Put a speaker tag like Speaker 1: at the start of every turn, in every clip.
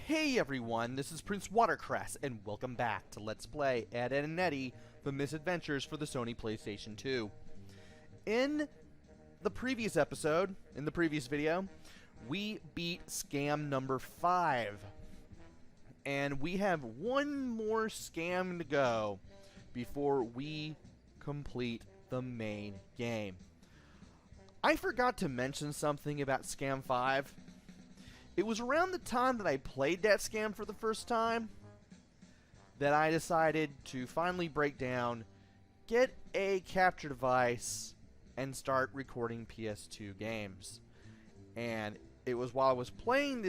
Speaker 1: Hey everyone, this is PrinceWatercress, and welcome back to Let's Play Ed, Edd and Eddy, the Mis-Adventures for the Sony PlayStation 2. In the previous episode, in the previous video, we beat scam number 5. And we have one more scam to go before we complete the main game. I forgot to mention something about Scam 5. It was around the time that I played that scam for the first time that I decided to finally break down, get a capture device, and start recording PS2 games. And it was while I was playing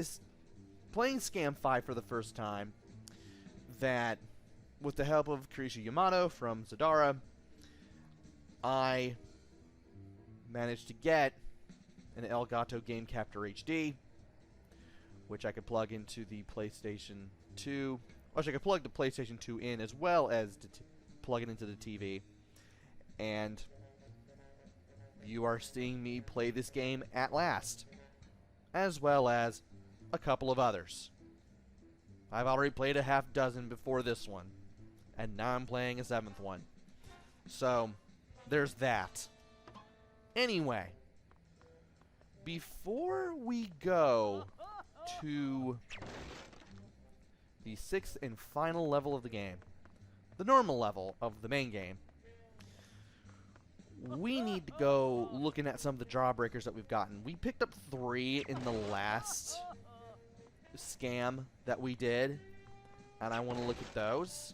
Speaker 1: Scam 5 for the first time that, with the help of Kirisha Yamato from Zadara, I managed to get an Elgato Game Capture HD, which I could plug into the PlayStation 2. Which I could plug the PlayStation 2 in as well as plug it into the TV. And you are seeing me play this game at last, as well as a couple of others. I've already played a half dozen before this one, and now I'm playing a 7th one. So, there's that. Anyway, before we go to the 6th and final level of the game, the normal level of the main game, we need to go looking at some of the jawbreakers that we've gotten. We picked up 3 in the last scam that we did, and I want to look at those.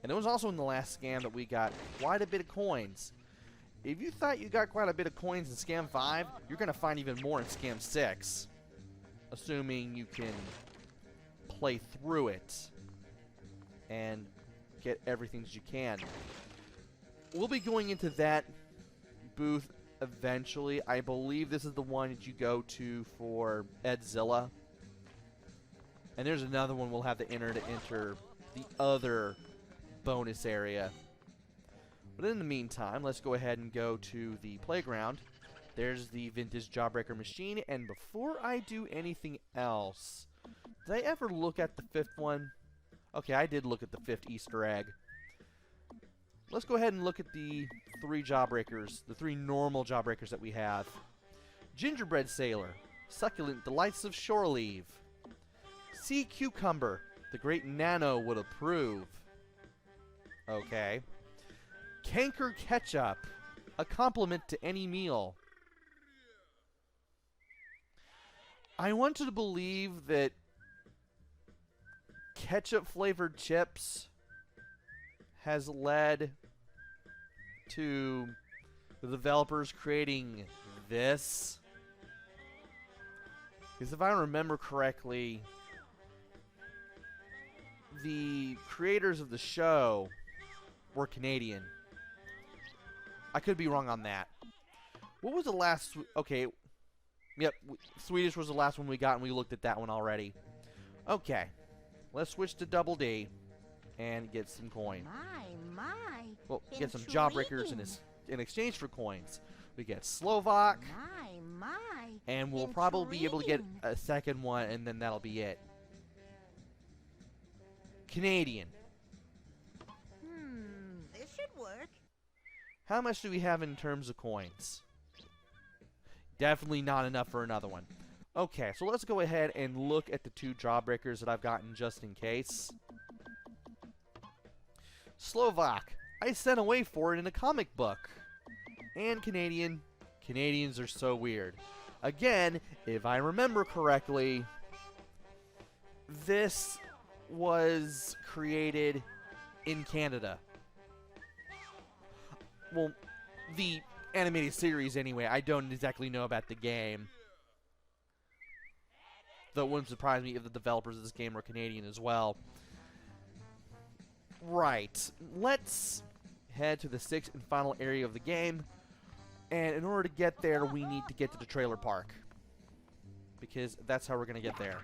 Speaker 1: And it was also in the last scam that we got quite a bit of coins. If you thought you got quite a bit of coins in Scam 5, you're going to find even more in Scam 6. Assuming you can play through it and get everything that you can. We'll be going into that booth eventually. I believe this is the one that you go to for Edzilla. And there's another one we'll have to enter the other bonus area. But in the meantime, let's go ahead and go to the playground. There's the vintage jawbreaker machine, and before I do anything else, did I ever look at the 5th one? Okay, I did look at the 5th Easter egg. Let's go ahead and look at the 3 jawbreakers, the 3 normal jawbreakers that we have. Gingerbread Sailor, Succulent Delights of Shore Leave. Sea Cucumber, the great Nano would approve. Okay. Canker Ketchup, a compliment to any meal. I want to believe that ketchup-flavored chips has led to the developers creating this. Because if I remember correctly, the creators of the show were Canadian. I could be wrong on that. What was the last... Okay. Yep, Swedish was the last one we got, and we looked at that one already. Okay. Let's switch to Double D and get some coin.
Speaker 2: My.
Speaker 1: Well, get some jawbreakers in exchange for coins. We get Slovak.
Speaker 2: My.
Speaker 1: And we'll probably be able to get a second one, and then that'll be it. Canadian.
Speaker 2: This should work.
Speaker 1: How much do we have in terms of coins? Definitely not enough for another one. Okay, so let's go ahead and look at the 2 jawbreakers that I've gotten just in case. Slovak. I sent away for it in a comic book. And Canadian. Canadians are so weird. Again, if I remember correctly, this was created in Canada. Well, the animated series anyway. I don't exactly know about the game. Though it wouldn't surprise me if the developers of this game were Canadian as well. Right. Let's head to the 6th and final area of the game. And in order to get there, we need to get to the trailer park. Because that's how we're going to get there.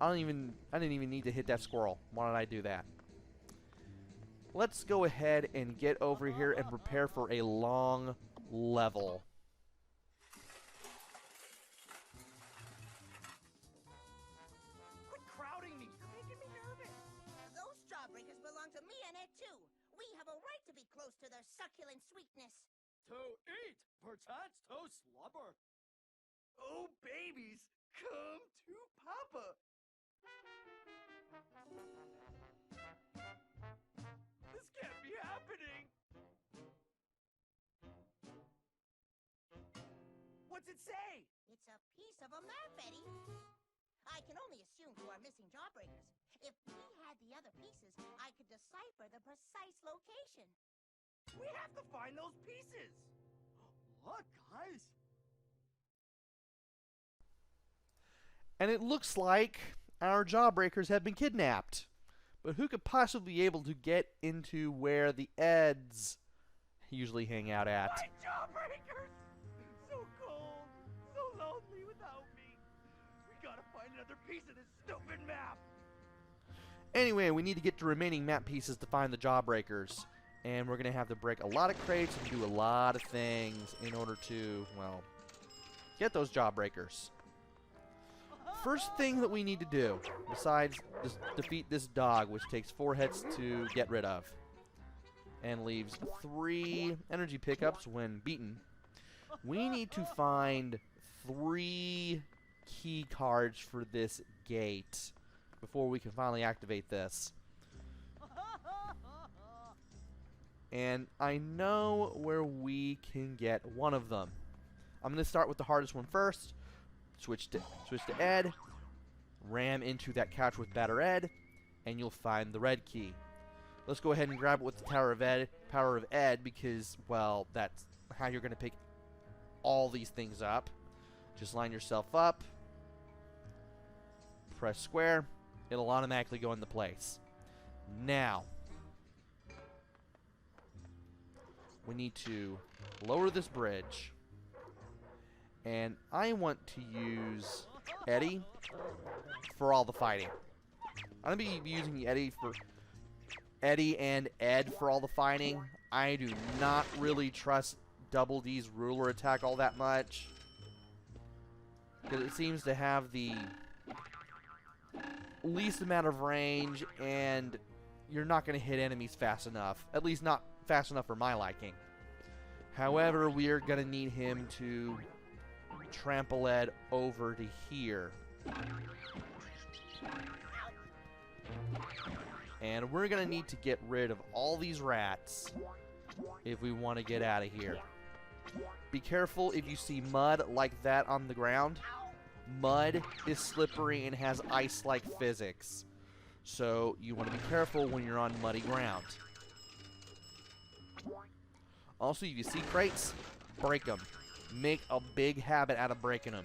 Speaker 1: I didn't even need to hit that squirrel. Why did I do that? Let's go ahead and get over here and prepare for a long level.
Speaker 2: their succulent sweetness.
Speaker 3: To eat, perchance to slumber.
Speaker 4: Oh, babies, come to Papa. This can't be happening. What's it say?
Speaker 2: It's a piece of a map, Eddy. I can only assume you are missing jawbreakers. If we had the other pieces, I could decipher the precise location.
Speaker 4: We have to find those pieces.
Speaker 3: Look, guys.
Speaker 1: And it looks like our jawbreakers have been kidnapped. But who could possibly be able to get into where the Eds usually hang out at?
Speaker 4: My jawbreakers! So cold, so lonely without me. We gotta find another piece of this stupid map.
Speaker 1: Anyway, we need to get the remaining map pieces to find the jawbreakers. And we're going to have to break a lot of crates and do a lot of things in order to, well, get those jawbreakers. First thing that we need to do, besides defeat this dog, which takes 4 hits to get rid of, and leaves 3 energy pickups when beaten, we need to find 3 key cards for this gate before we can finally activate this. And I know where we can get one of them. I'm going to start with the hardest one first. Switch to Ed. Ram into that couch with Batter Ed, and you'll find the red key. Let's go ahead and grab it with the Power of Ed, because, well, that's how you're going to pick all these things up. Just line yourself up. Press square. It'll automatically go into place. Now, we need to lower this bridge, and I want to use Eddy for all the fighting. I'm going to be using Eddy and Ed for all the fighting. I do not really trust Double D's ruler attack all that much, because it seems to have the least amount of range, and you're not going to hit enemies fast enough. At least not fast enough for my liking. However, we are going to need him to trample Ed over to here. And we're going to need to get rid of all these rats if we want to get out of here. Be careful if you see mud like that on the ground. Mud is slippery and has ice-like physics. So you want to be careful when you're on muddy ground. Also, if you see crates, break them. Make a big habit out of breaking them,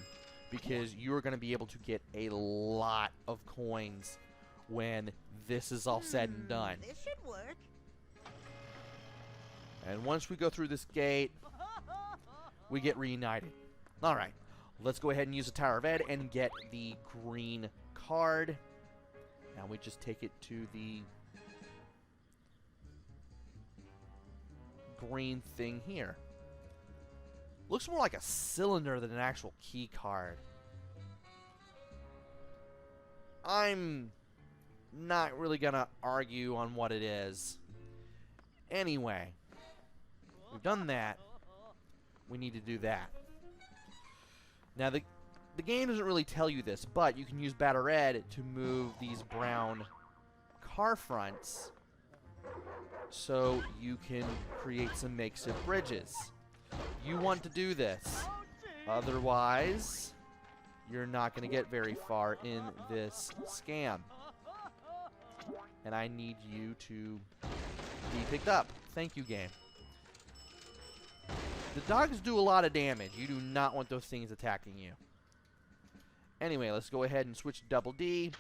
Speaker 1: because you're going to be able to get a lot of coins when this is all said and done.
Speaker 2: This should work.
Speaker 1: And once we go through this gate, we get reunited. Alright, let's go ahead and use the Tower of Ed and get the green card. Now we just take it to the green thing here. Looks more like a cylinder than an actual key card. I'm not really gonna argue on what it is. Anyway, we've done that. We need to do that. Now the game doesn't really tell you this, but you can use Batter Ed to move these brown car fronts so you can create some makeshift bridges. You want to do this. Otherwise, you're not going to get very far in this scam. And I need you to be picked up. Thank you, game. The dogs do a lot of damage. You do not want those things attacking you. Anyway, let's go ahead and switch to Double D.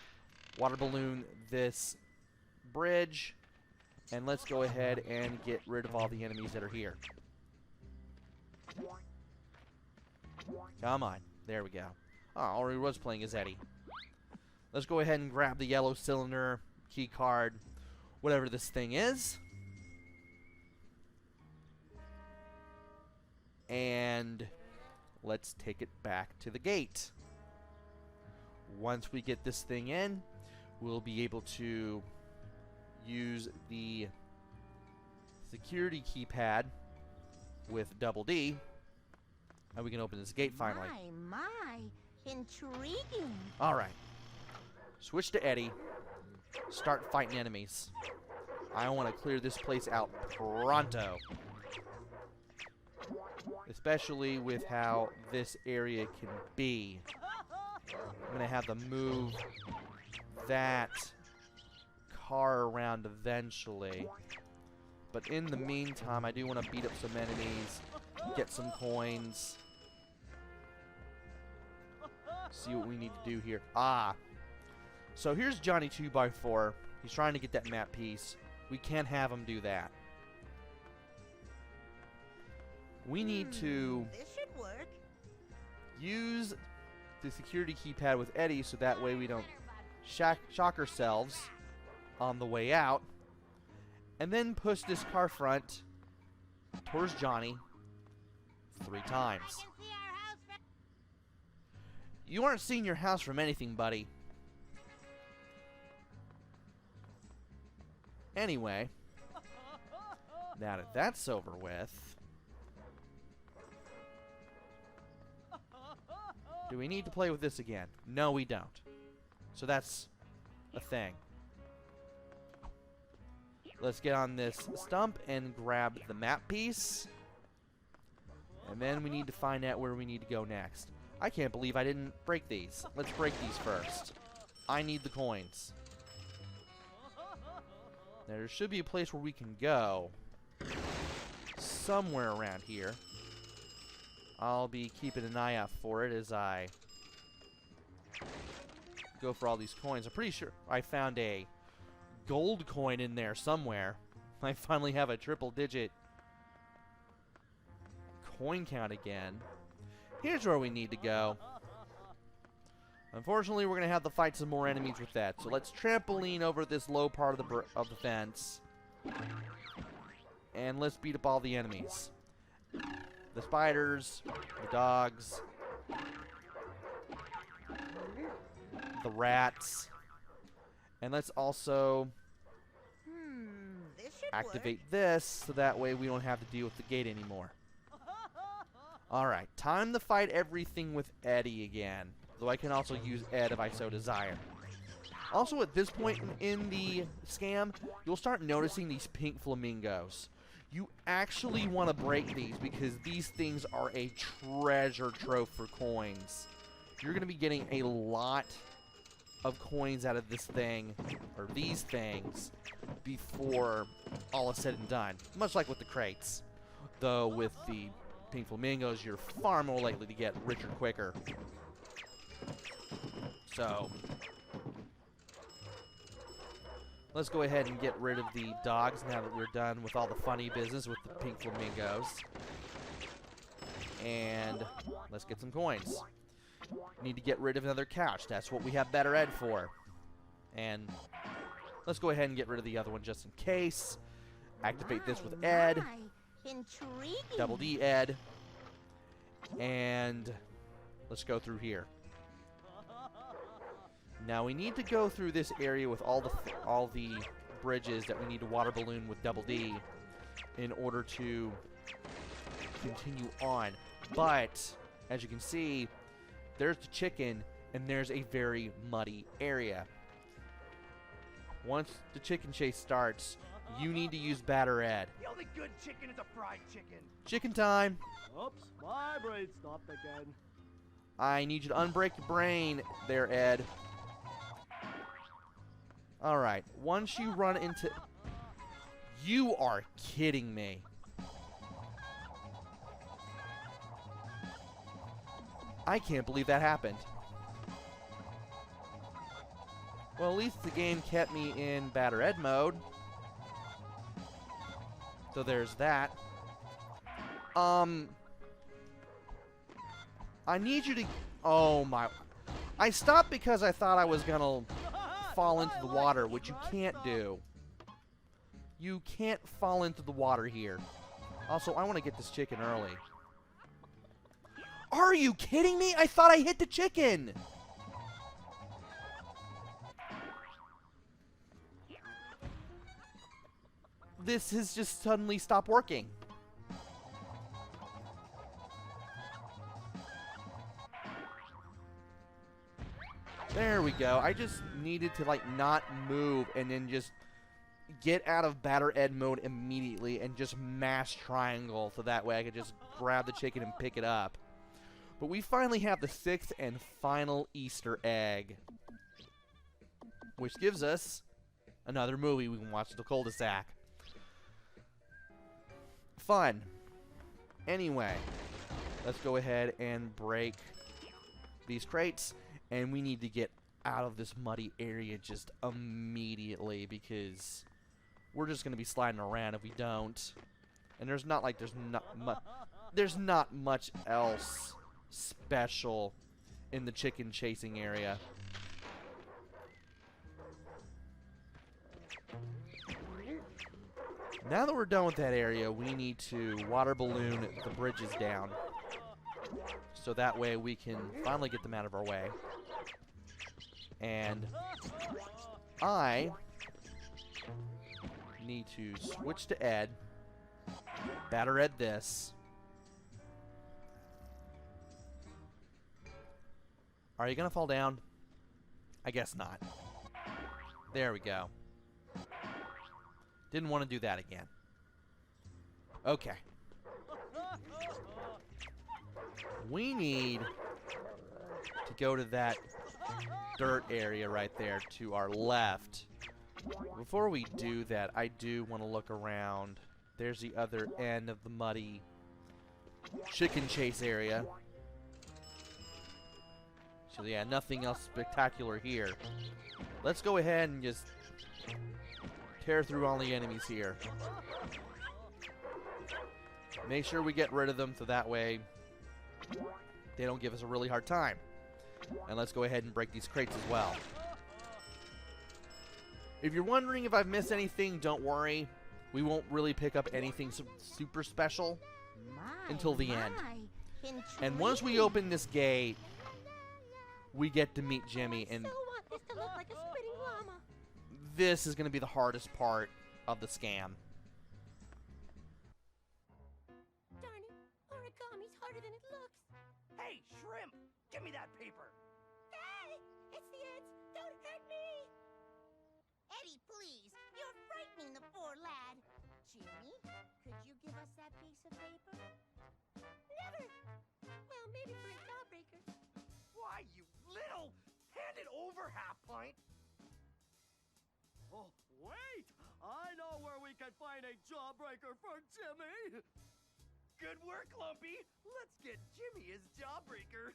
Speaker 1: Water balloon this bridge. And let's go ahead and get rid of all the enemies that are here. Come on. There we go. Oh, all he was playing is Eddy. Let's go ahead and grab the yellow cylinder, key card, whatever this thing is. And let's take it back to the gate. Once we get this thing in, we'll be able to use the security keypad with double D, and we can open this gate finally.
Speaker 2: My, intriguing.
Speaker 1: All right. Switch to Eddy. Start fighting enemies. I want to clear this place out pronto. Especially with how this area can be. I'm going to have to move that car around eventually. But in the meantime, I do want to beat up some enemies, get some coins. See what we need to do here. Ah. So here's Johnny 2x4. He's trying to get that map piece. We can't have him do that. We need to
Speaker 2: This should work.
Speaker 1: use the security keypad with Eddy so that way we don't shock ourselves on the way out. And then push this car front towards Johnny 3 times.
Speaker 2: I can see our house from
Speaker 1: You aren't seeing your house from anything, buddy. Anyway, now that that's over with, do we need to play with this again? No, we don't. So that's a thing. Let's get on this stump and grab the map piece. And then we need to find out where we need to go next. I can't believe I didn't break these. Let's break these first. I need the coins. There should be a place where we can go. Somewhere around here. I'll be keeping an eye out for it as I go for all these coins. I'm pretty sure I found a gold coin in there somewhere. I finally have a triple-digit coin count again. Here's where we need to go. Unfortunately, we're going to have to fight some more enemies with that. So let's trampoline over this low part of the fence. And let's beat up all the enemies. The spiders, the dogs, the rats. And let's also
Speaker 2: This should
Speaker 1: activate this so that way we don't have to deal with the gate anymore. Alright, time to fight everything with Eddy again. Though I can also use Ed if I so desire. Also, at this point in the scam, you'll start noticing these pink flamingos. You actually want to break these because these things are a treasure trove for coins. You're going to be getting a lot of coins out of this thing, or these things, before all is said and done. Much like with the crates. Though with the pink flamingos, you're far more likely to get richer quicker. So, let's go ahead and get rid of the dogs now that we're done with all the funny business with the pink flamingos. And let's get some coins. Need to get rid of another couch. That's what we have Better Ed for. And let's go ahead and get rid of the other one just in case. Activate this with Ed.
Speaker 2: Intriguing.
Speaker 1: Double D Ed. And let's go through here. Now we need to go through this area with all the bridges that we need to water balloon with double D in order to continue on. But as you can see, there's the chicken and there's a very muddy area. Once the chicken chase starts, you need to use Batter Ed.
Speaker 4: The only good chicken is a fried chicken.
Speaker 1: Chicken time.
Speaker 3: Oops, my brain stopped again.
Speaker 1: I need you to unbreak your brain there, Ed. Alright, once you run into... You are kidding me. I can't believe that happened. Well, at least the game kept me in Batter Ed mode. So there's that. I need you to... Oh my... I stopped because I thought I was gonna fall into the water, which you can't do. You can't fall into the water here. Also, I want to get this chicken early. Are you kidding me? I thought I hit the chicken! this has just suddenly stopped working. There we go. I just needed to, like, not move and then just get out of Batter Ed mode immediately and just mash triangle so that way I could just grab the chicken and pick it up. But we finally have the 6th and final Easter egg, which gives us another movie we can watch, The Cul-de-sac. Fun. Anyway, let's go ahead and break these crates. And we need to get out of this muddy area just immediately because we're just going to be sliding around if we don't. And there's not much else special in the chicken chasing area. Now that we're done with that area, we need to water balloon the bridges down. So that way we can finally get them out of our way. And I need to switch to Ed. Batter Ed this. Are you gonna fall down? I guess not. There we go. Didn't want to do that again. Okay. We need to go to that dirt area right there to our left. Before we do that, I do want to look around. There's the other end of the muddy chicken chase area. So yeah, nothing else spectacular here. Let's go ahead and just tear through all the enemies here. Make sure we get rid of them so that way they don't give us a really hard time. And let's go ahead and break these crates as well. If you're wondering if I've missed anything, don't worry. We won't really pick up anything super special until the end. And once we open this gate, we get to meet Jimmy, and this is going to be the hardest part of the scam.
Speaker 2: Darn it, origami's harder than it looks.
Speaker 4: Hey, shrimp! Give me that paper!
Speaker 2: Hey, it's the Eds. Don't hurt me. Eddie, please. You're frightening the poor lad. Jimmy, could you give us that piece of paper? Never. Well, maybe for a jawbreaker.
Speaker 4: Why, you little... Hand it over, half-pint!
Speaker 3: Oh, wait! I know where we can find a jawbreaker for Jimmy!
Speaker 4: Good work, Lumpy! Let's get Jimmy his jawbreaker!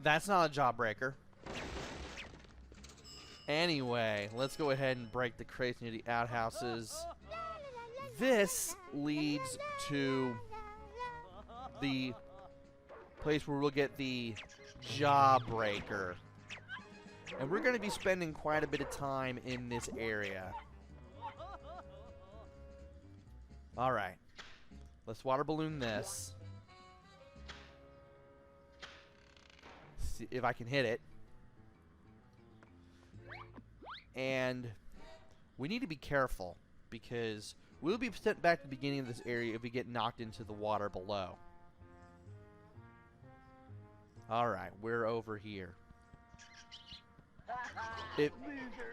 Speaker 1: That's not a jawbreaker. Anyway, let's go ahead and break the crates near the outhouses. This leads to the place where we'll get the jawbreaker. And we're going to be spending quite a bit of time in this area. Alright. Let's water balloon this. See if I can hit it. And we need to be careful because we'll be sent back to the beginning of this area if we get knocked into the water below. Alright, we're over here.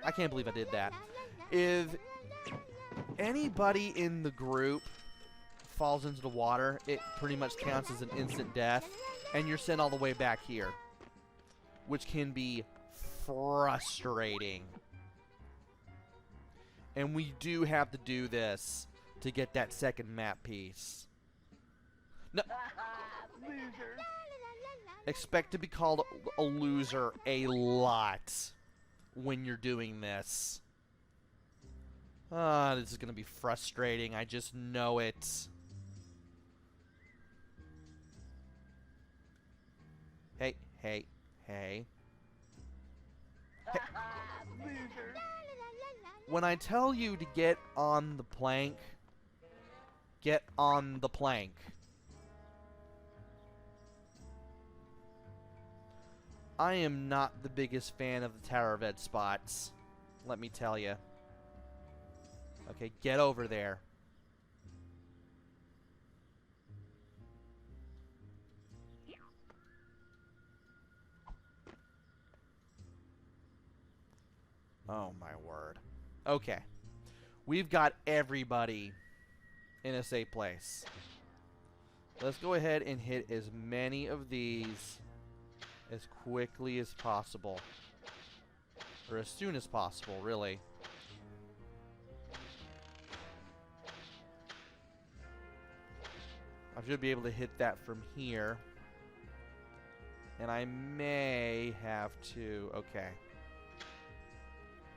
Speaker 1: I can't believe I did that. If anybody in the group falls into the water, it pretty much counts as an instant death, and you're sent all the way back here, which can be frustrating. And we do have to do this to get that second map piece. No.
Speaker 4: Loser!
Speaker 1: Expect to be called a loser a lot when you're doing this. This is going to be frustrating. I just know it. Hey, hey, hey. Hey.
Speaker 4: Loser!
Speaker 1: When I tell you to get on the plank, get on the plank. I am not the biggest fan of the Tower of Ed spots. Let me tell you. Okay, get over there. Oh my word. Okay. We've got everybody in a safe place. Let's go ahead and hit as many of these as quickly as possible. Or as soon as possible, really. I should be able to hit that from here. And I may have to... Okay.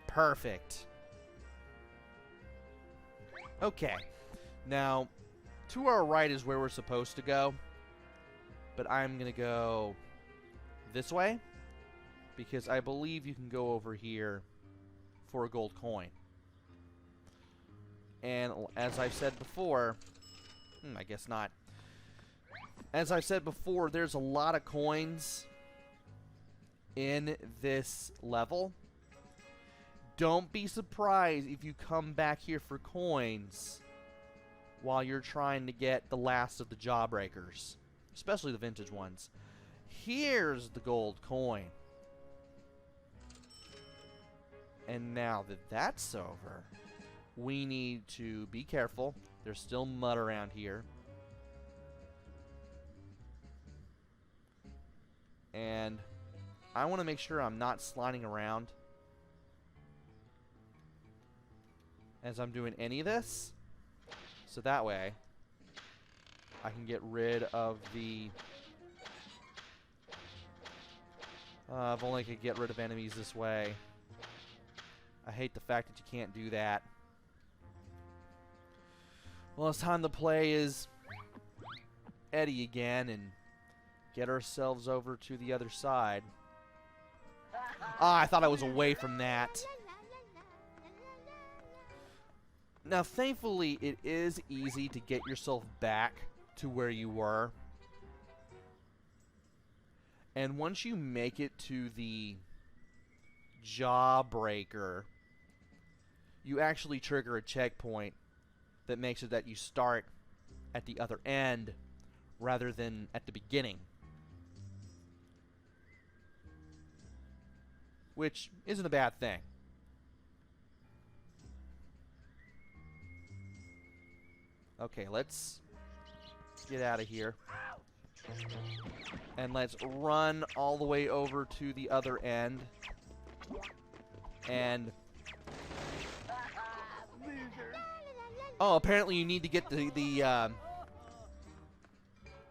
Speaker 1: Perfect. Okay. Now, to our right is where we're supposed to go. But I'm going to go this way. Because I believe you can go over here for a gold coin. And as I've said before... I guess not. As I've said before, there's a lot of coins in this level. Don't be surprised if you come back here for coins while you're trying to get the last of the jawbreakers, especially the vintage ones. Here's the gold coin. And now that that's over, we need to be careful. There's still mud around here. And I want to make sure I'm not sliding around as I'm doing any of this. So that way, I can get rid of the... if only I could get rid of enemies this way. I hate the fact that you can't do that. Well, it's time to play as Eddy again and get ourselves over to the other side. Ah, I thought I was away from that. Now, thankfully, it is easy to get yourself back to where you were. And once you make it to the jawbreaker, you actually trigger a checkpoint that makes it that you start at the other end rather than at the beginning. Which isn't a bad thing. Okay, let's get out of here. And let's run all the way over to the other end. And... oh, apparently you need to get the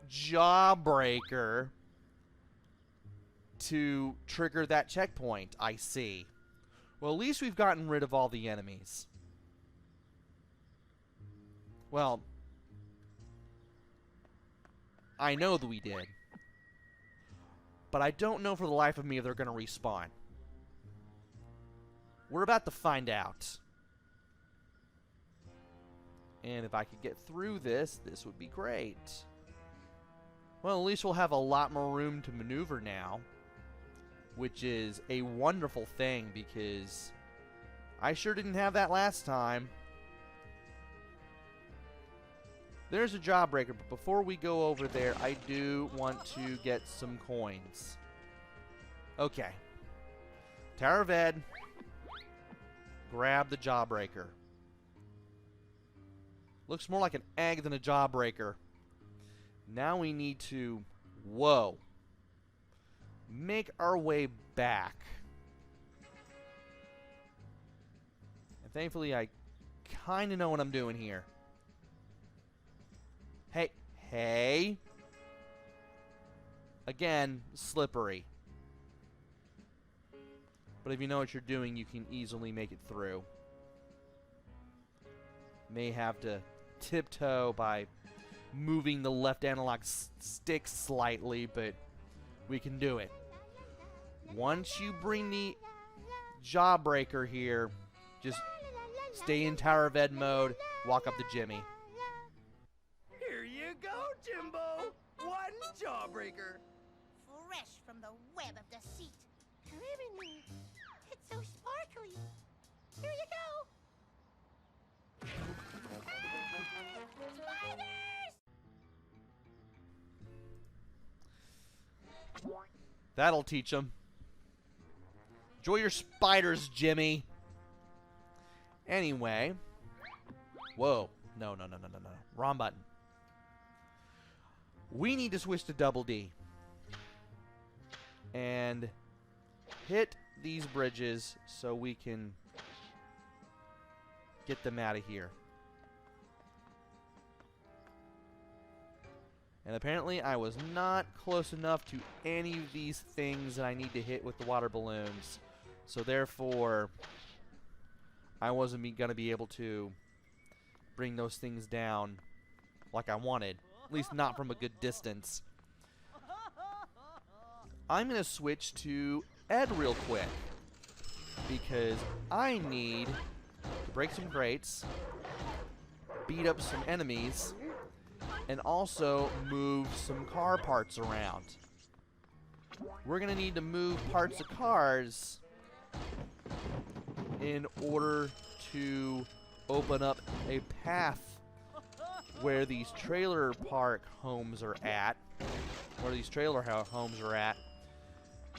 Speaker 1: jawbreaker to trigger that checkpoint. I see. Well, at least we've gotten rid of all the enemies. Well, I know that we did. But I don't know for the life of me if they're going to respawn. We're about to find out. And if I could get through this, this would be great. Well, at least we'll have a lot more room to maneuver now. Which is a wonderful thing, because I sure didn't have that last time. There's a jawbreaker, but before we go over there, I do want to get some coins. Okay. Tower of Ed. Grab the jawbreaker. Looks more like an egg than a jawbreaker. Now we need to... whoa. Make our way back. And thankfully, I kind of know what I'm doing here. Hey, hey. Again, slippery. But if you know what you're doing, you can easily make it through. May have to tiptoe by moving the left analog stick slightly, but we can do it. Once you bring the jawbreaker here, just stay in Tower of Ed mode, walk up to Jimmy.
Speaker 3: Here you go, Jimbo. One jawbreaker.
Speaker 2: fresh from the web of deceit. Heavenly. It's so sparkly. Here you go. Spiders!
Speaker 1: That'll teach them. Enjoy your spiders, Jimmy. Anyway. Whoa. No. Wrong button. We need to switch to double D. And hit these bridges so we can get them out of here. And apparently I was not close enough to any of these things that I need to hit with the water balloons. So therefore, I wasn't going to be able to bring those things down like I wanted. At least not from a good distance. I'm going to switch to Ed real quick, because I need to break some crates, beat up some enemies, and also move some car parts around. We're going to need to move parts of cars in order to open up a path where these trailer park homes are at,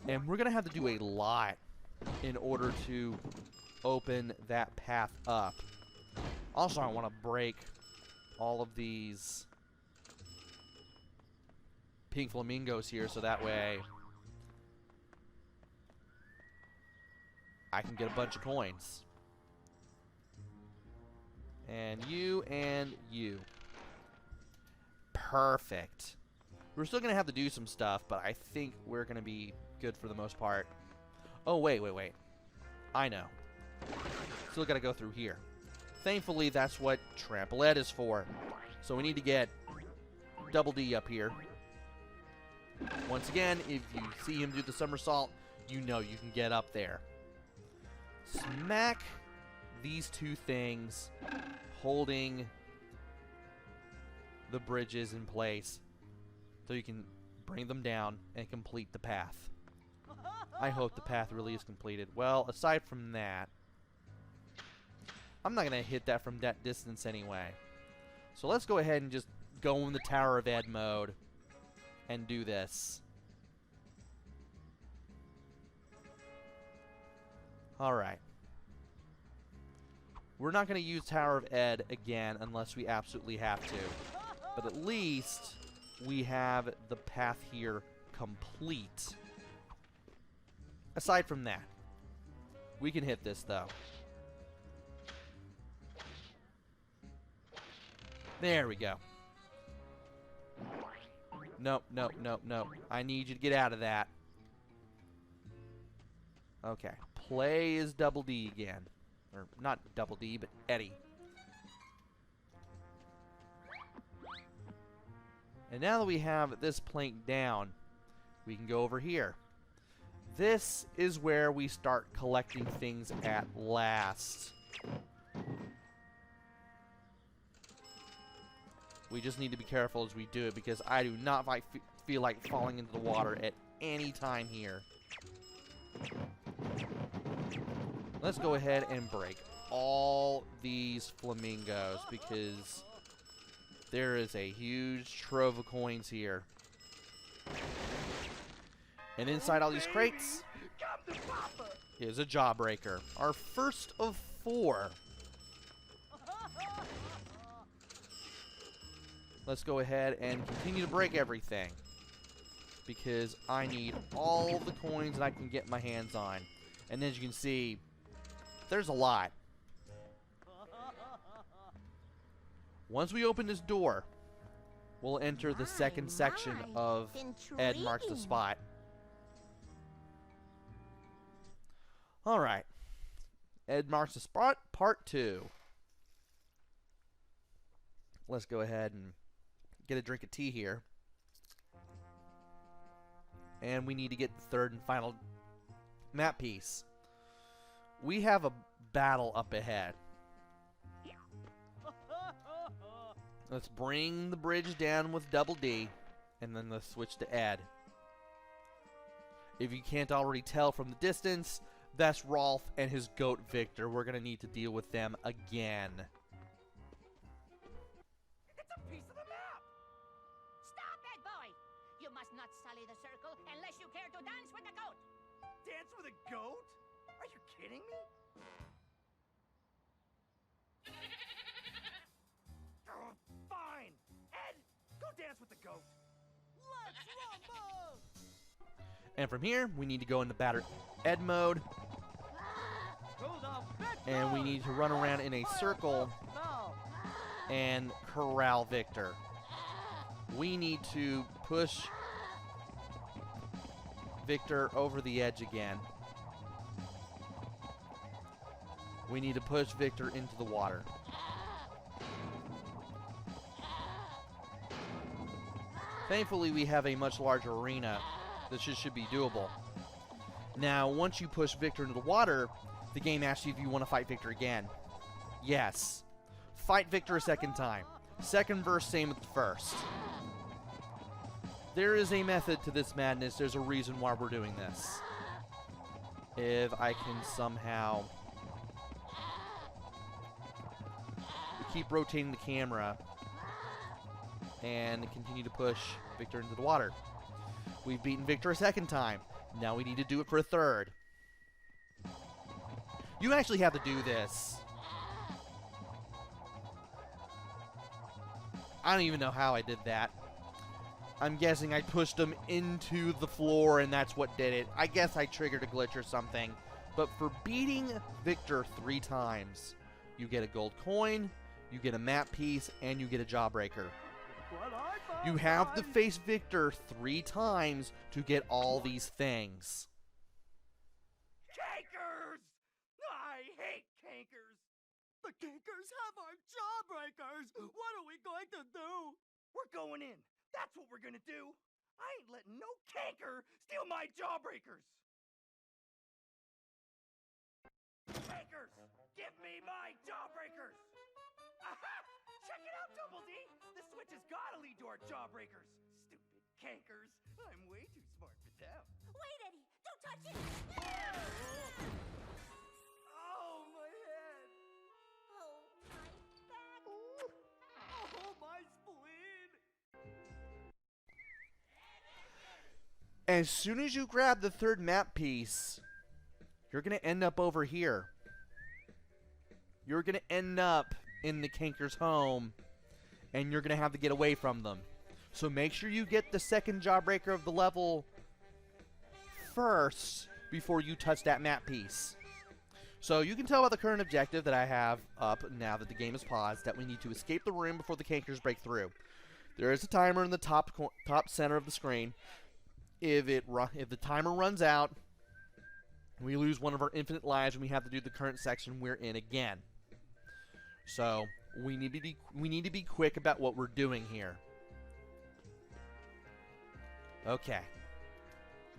Speaker 1: and we're going to have to do a lot in order to open that path up. Also, I want to break all of these pink flamingos here so that way I can get a bunch of coins. And you and you. Perfect. We're still going to have to do some stuff, but I think we're going to be good for the most part. Oh, wait. I know. Still got to go through here. Thankfully, that's what Trample Ed is for. So we need to get Double D up here. Once again, if you see him do the somersault, you know you can get up there. Smack these two things holding the bridges in place so you can bring them down and complete the path. I hope the path really is completed. Well, aside from that, I'm not going to hit that from that distance anyway. So let's go ahead and just go in the Tower of Ed mode and do this. Alright. We're not going to use Tower of Ed again unless we absolutely have to. But at least we have the path here complete. Aside from that, we can hit this though. There we go. Nope. I need you to get out of that. Okay. Play is Double D again. Or not Double D, but Eddy. And now that we have this plank down, we can go over here. This is where we start collecting things at last. We just need to be careful as we do it, because I do not feel like falling into the water at any time here. Let's go ahead and break all these flamingos, because there is a huge trove of coins here. And inside all these crates is a jawbreaker. Our first of 4. Let's go ahead and continue to break everything, because I need all the coins that I can get my hands on. And as you can see, there's a lot. Once we open this door, we'll enter the second section of Ed Marks the Spot. Alright. Ed Marks the Spot, Part 2. Let's go ahead and get a drink of tea here. And we need to get the third and final map piece. We have a battle up ahead. Let's bring the bridge down with Double D, and then let's switch to Ed. If you can't already tell from the distance, that's Rolf and his goat Victor. We're gonna need to deal with them again.
Speaker 4: It's a piece of the map!
Speaker 2: Stop that, boy! You must not sully the circle unless you care to dance with the goat!
Speaker 4: Dance with a goat? Are you kidding me? Oh, fine! Ed, go dance with the goat!
Speaker 3: Let's rumble!
Speaker 1: And from here, we need to go into Batter Ed mode,
Speaker 3: To the big
Speaker 1: and we
Speaker 3: road!
Speaker 1: need to run around in a circle
Speaker 3: Now!
Speaker 1: and corral Victor. We need to push Victor over the edge again. We need to push Victor into the water. Thankfully, we have a much larger arena. This should be doable. Now, once you push Victor into the water, the game asks you if you want to fight Victor again. Yes. Fight Victor a second time. Second verse, same with the first. There is a method to this madness. There's a reason why we're doing this. If I can somehow keep rotating the camera and continue to push Victor into the water. We've beaten Victor a second time. Now we need to do it for a third. You actually have to do this. I don't even know how I did that. I'm guessing I pushed him into the floor and that's what did it. I guess I triggered a glitch or something. But for beating Victor 3 times, you get a gold coin, you get a map piece, and you get a jawbreaker.
Speaker 3: What I found,
Speaker 1: You have to
Speaker 3: buddy.
Speaker 1: face Victor 3 times to get all these things.
Speaker 4: Cankers! I hate cankers!
Speaker 3: The kinkers have our jawbreakers! What are we going to do?
Speaker 4: We're going in. That's what we're gonna do. I ain't letting no canker steal my jawbreakers. Cankers, give me my jawbreakers. Aha! Check it out, Double D. The switch has gotta lead to our jawbreakers. Stupid cankers. I'm way too smart for them.
Speaker 2: Wait, Eddie! Don't touch it!
Speaker 4: Oh, my head.
Speaker 2: Oh, my back!
Speaker 3: Oh, my spleen!
Speaker 1: As soon as you grab the third map piece, you're going to end up over here. You're going to end up in the Kanker's home, and you're going to have to get away from them. So make sure you get the second jawbreaker of the level first before you touch that map piece. So you can tell by the current objective that I have up now that the game is paused that we need to escape the room before the Kankers break through. There is a timer in the top center of the screen. If the timer runs out, we lose one of our infinite lives and we have to do the current section we're in again. So we need to be quick about what we're doing here. Okay.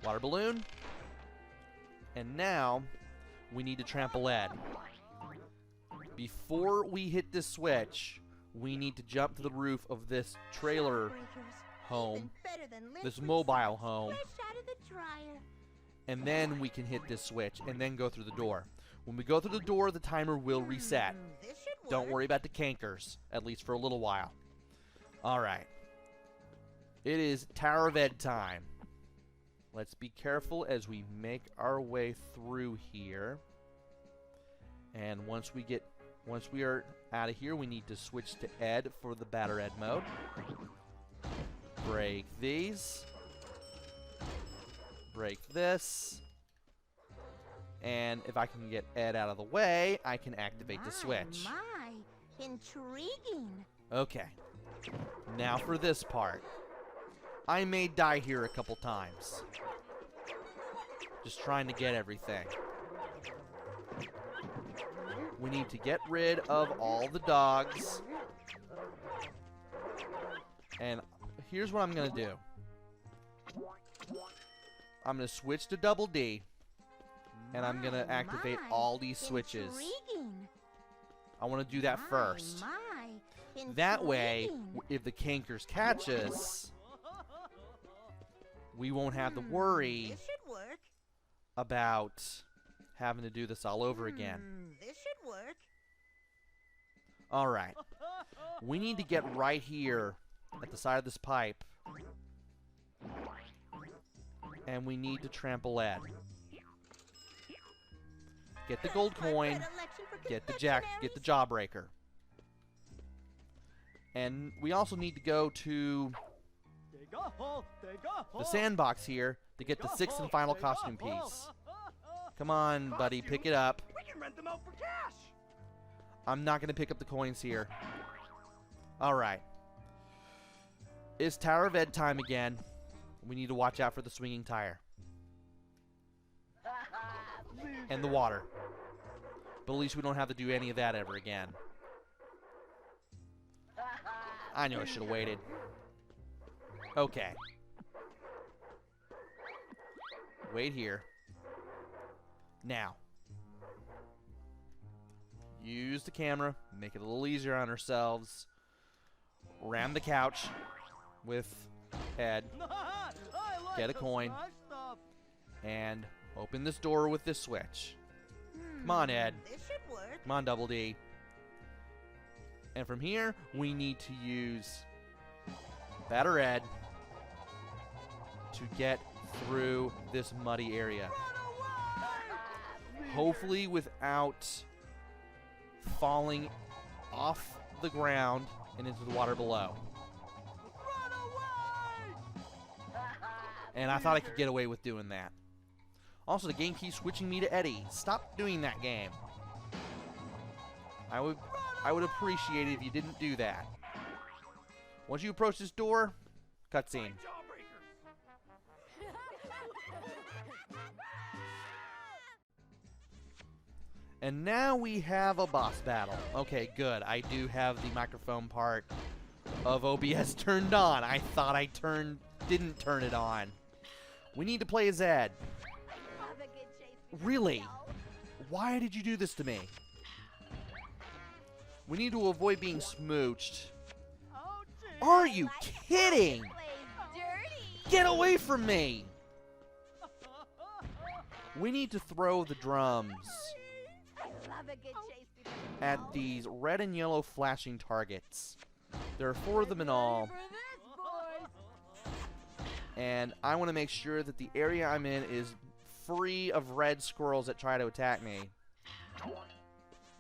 Speaker 1: Water balloon. And now we need to trample Ed. Before we hit this switch, we need to jump to the roof of this trailer home, this mobile home,
Speaker 2: Fresh out of the dryer.
Speaker 1: and then we can hit this switch and then go through the door. When we go through the door, the timer will reset.
Speaker 2: This should
Speaker 1: Don't
Speaker 2: work.
Speaker 1: worry about the Kankers, at least for a little while. Alright. It is Tower of Ed time. Let's be careful as we make our way through here. And once we are out of here, we need to switch to Ed for the Batter Ed mode. Break these. Break this. And if I can get Ed out of the way, I can activate the switch.
Speaker 2: My, intriguing.
Speaker 1: Okay. Now for this part. I may die here a couple times. Just trying to get everything. We need to get rid of all the dogs. And here's what I'm going to do. I'm going to switch to Double D. And I'm going to activate all these switches.
Speaker 2: Intriguing.
Speaker 1: I want to do that first. That way, if the Kankers catch us, we won't have to worry
Speaker 2: This should work.
Speaker 1: about having to do this all over again.
Speaker 2: This should work.
Speaker 1: Alright. We need to get right here at the side of this pipe. And we need to trample Ed. Get the gold coin. Get the jawbreaker. And we also need to go to the sandbox here to get the 6th and final costume piece. Come on, buddy, pick it up.
Speaker 4: We can rent them out for cash.
Speaker 1: I'm not going to pick up the coins here. Alright. It's Tower of Ed time again. We need to watch out for the swinging tire. And the water. But at least we don't have to do any of that ever again. I knew I should have waited. Okay. Wait here. Now. Use the camera. Make it a little easier on ourselves. Ram the couch with Ed. Get a coin. And open this door with this switch. Come on, Ed.
Speaker 2: This should work.
Speaker 1: Come on, Double D. And from here, we need to use Batter Ed to get through this muddy area. Hopefully without falling off the ground and into the water below. And I thought I could get away with doing that. Also, the game keeps switching me to Eddy. Stop doing that game. I would appreciate it if you didn't do that. Once you approach this door, cutscene. And now we have a boss battle. Okay, good. I do have the microphone part of OBS turned on. I thought I didn't turn it on. We need to play as Ed. Really? Why did you do this to me? We need to avoid being smooched. Are you kidding? Get away from me! We need to throw the drums at these red and yellow flashing targets. There are 4 of them in all. And I want to make sure that the area I'm in is free of red squirrels that try to attack me.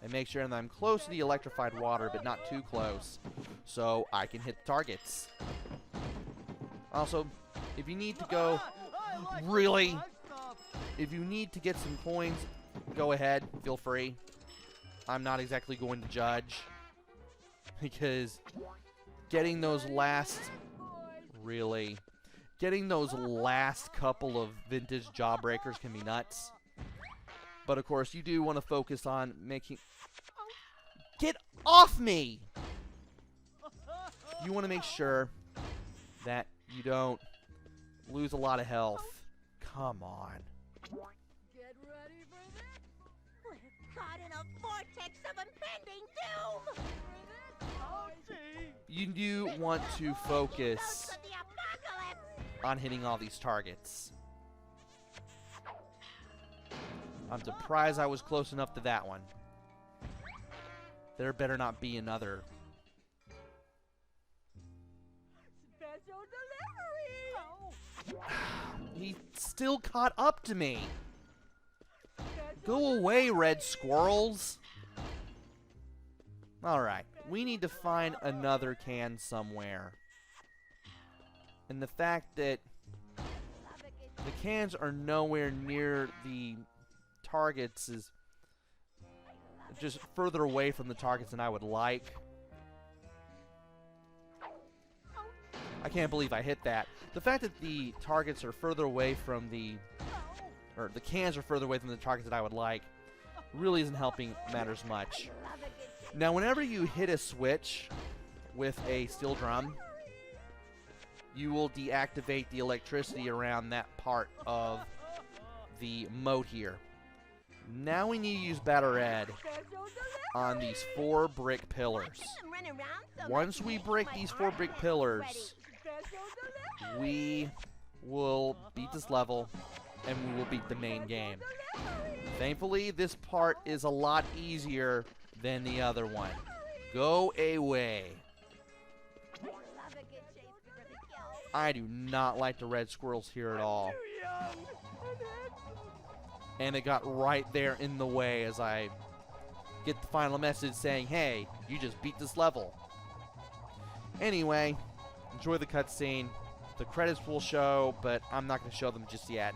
Speaker 1: And make sure that I'm close to the electrified water, but not too close, so I can hit the targets. Also, if you need to go... Really? If you need to get some coins, go ahead. Feel free. I'm not exactly going to judge. Because getting those last... Really? Getting those last couple of vintage jawbreakers can be nuts. But of course, you do want to focus on making... Get off me! You want to make sure that you don't lose a lot of health. Come on.
Speaker 2: Get ready for this. We're caught in a vortex of impending doom.
Speaker 1: You do want to focus
Speaker 2: Ghosts of the apocalypse.
Speaker 1: on hitting all these targets. I'm surprised I was close enough to that one. There better not be another.
Speaker 2: Special delivery.
Speaker 1: He still caught up to me. Go away, red squirrels. Alright, we need to find another can somewhere. And the fact that the cans are nowhere near the targets is just further away from the targets than I would like. I can't believe I hit that. The fact that the targets are further away from the... or the cans are further away from the targets that I would like really isn't helping matters much. Now, whenever you hit a switch with a steel drum, you will deactivate the electricity around that part of the moat here. Now we need to use Batter Ed on these 4 brick pillars. Once we break these 4 brick pillars, we we'll beat this level, and we will beat the main game. Thankfully, this part is a lot easier than the other one. Go away.
Speaker 2: Love a good chase before the kill.
Speaker 1: I do not like the red squirrels here at all.
Speaker 3: Too young.
Speaker 1: And it got right there in the way as I get the final message saying, hey, you just beat this level. Anyway, enjoy the cutscene. The credits will show, but I'm not going to show them just yet.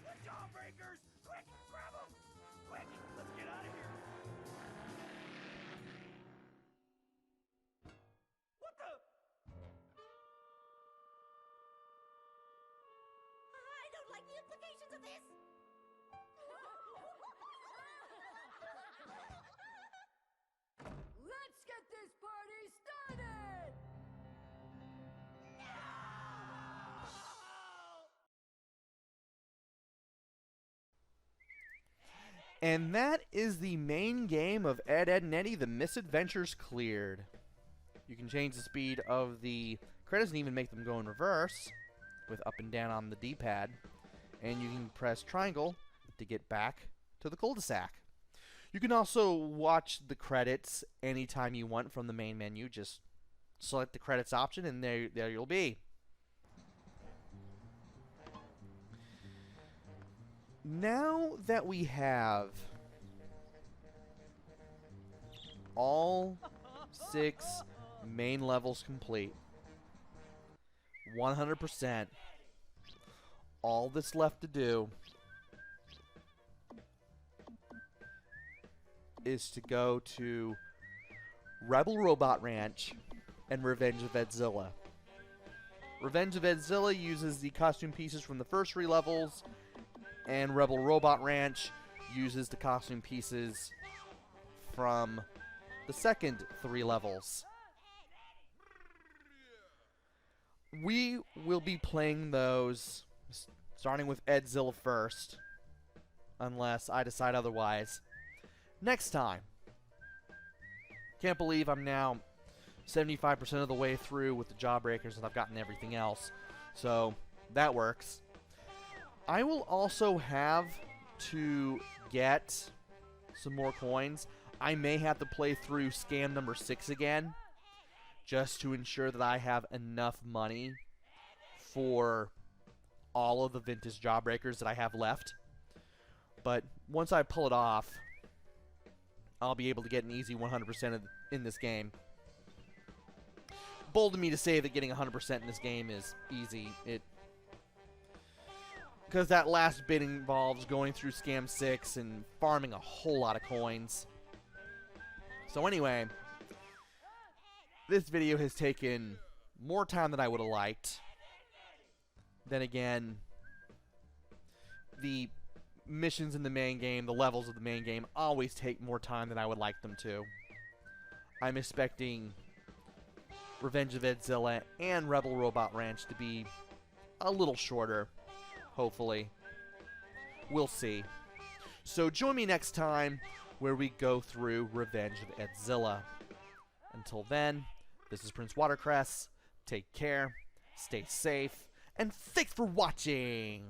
Speaker 4: The jawbreakers! Quick, grab them! Quick, let's get out of here! What the?
Speaker 2: I don't like the implications of this.
Speaker 3: Let's get this party started!
Speaker 1: And that is the main game of Ed, Edd, and Eddy, the Mis-Adventures cleared. You can change the speed of the credits and even make them go in reverse with up and down on the D-pad. And you can press triangle to get back to the cul-de-sac. You can also watch the credits anytime you want from the main menu. Just select the credits option and there you'll be. Now that we have all 6 main levels complete, 100%, all that's left to do is to go to Rebel Robot Ranch and Revenge of Edzilla. Revenge of Edzilla uses the costume pieces from the first 3 levels, and Rebel Robot Ranch uses the costume pieces from the second 3 levels. We will be playing those starting with Edzilla first, unless I decide otherwise, next time. Can't believe I'm now 75% of the way through with the jawbreakers and I've gotten everything else, so that works. I will also have to get some more coins. I may have to play through scam number 6 again, just to ensure that I have enough money for all of the vintage jawbreakers that I have left. But once I pull it off, I'll be able to get an easy 100% in this game. Bold of me to say that getting 100% in this game is easy. Because that last bit involves going through Scam 6 and farming a whole lot of coins. So anyway, this video has taken more time than I would have liked. Then again, the missions in the main game, the levels of the main game, always take more time than I would like them to. I'm expecting Revenge of Edzilla and Rebel Robot Ranch to be a little shorter. Hopefully. We'll see. So join me next time where we go through Revenge of Edzilla. Until then, this is PrinceWatercress. Take care, stay safe, and thanks for watching!